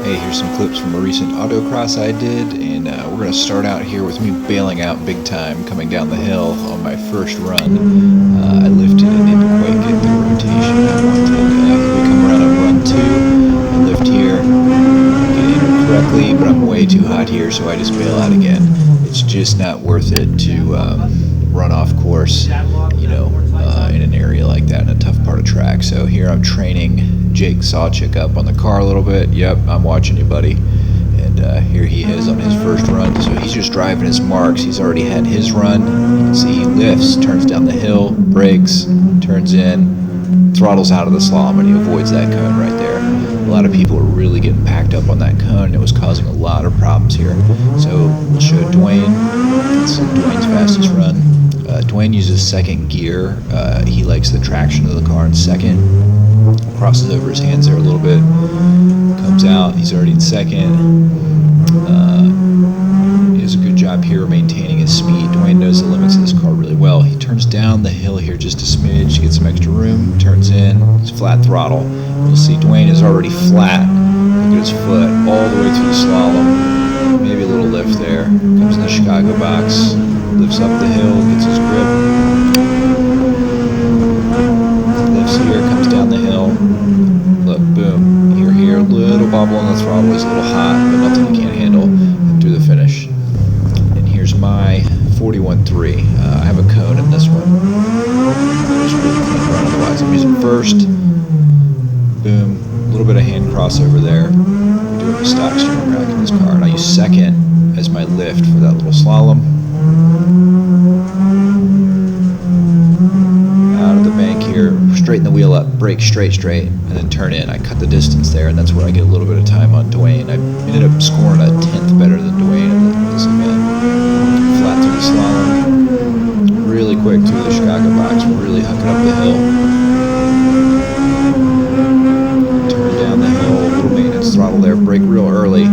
Hey, here's some clips from a recent autocross I did, and we're going to start out here with me bailing out big time, coming down the hill on my first run. I lifted and didn't quite get the rotation I wanted. Here we come around on run 2. I lift here, get entered correctly, but I'm way too hot here, so I just bail out again. It's just not worth it to run off course, in an area like that, in a tough part of track. So here I'm training Jake Sawchick up on the car a little bit. Yep, I'm watching you, buddy. And here he is on his first run. So he's just driving his marks. He's already had his run. You can see he lifts, turns down the hill, brakes, turns in, throttles out of the slalom, and he avoids that cone right there. A lot of people were really getting packed up on that cone, and it was causing a lot of problems here. So we'll show Dwayne. It's Dwayne's fastest run. Dwayne uses second gear. He likes the traction of the car in second. Crosses over his hands there a little bit. Comes out. He's already in second. He does a good job here maintaining his speed. Dwayne knows the limits of this car really well. He turns down the hill here just a smidge, gets some extra room, turns in. It's flat throttle. You'll see Dwayne is already flat. Look at his foot all the way through the slalom. Maybe a little lift there. Comes in the Chicago box. Lifts up the hill, gets his grip. Lifts here, comes down the hill. Look, boom. Here, little bobble on the throttle. He's a little hot, but nothing he can't handle. And through the finish. And here's my 41.3. I have a cone in this one. It's really clean run otherwise. I'm using first. Boom. A little bit of hand crossover there. We do have a stock steering rack in this car. And I use second as my lift for that little slalom. Out of the bank here, straighten the wheel up, brake straight, and then turn in. I cut the distance there, and that's where I get a little bit of time on Dwayne. I ended up scoring a 10th better than Dwayne in this event. Flat through the slalom, really quick through the Chicago box, really hooking up the hill. Turn down the hill, a little maintenance throttle there, brake real early.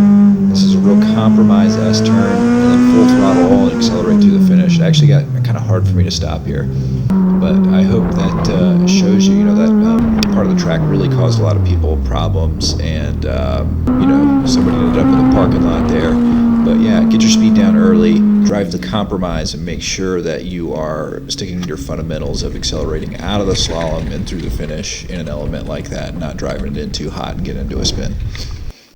This is a real compromise S-turn, and then full throttle all and accelerate through the finish. It actually got kind of hard for me to stop here, but I hope that shows you, that part of the track really caused a lot of people problems, and somebody ended up in the parking lot there. But yeah, get your speed down early, drive the compromise, and make sure that you are sticking to your fundamentals of accelerating out of the slalom and through the finish in an element like that, not driving it in too hot and getting into a spin.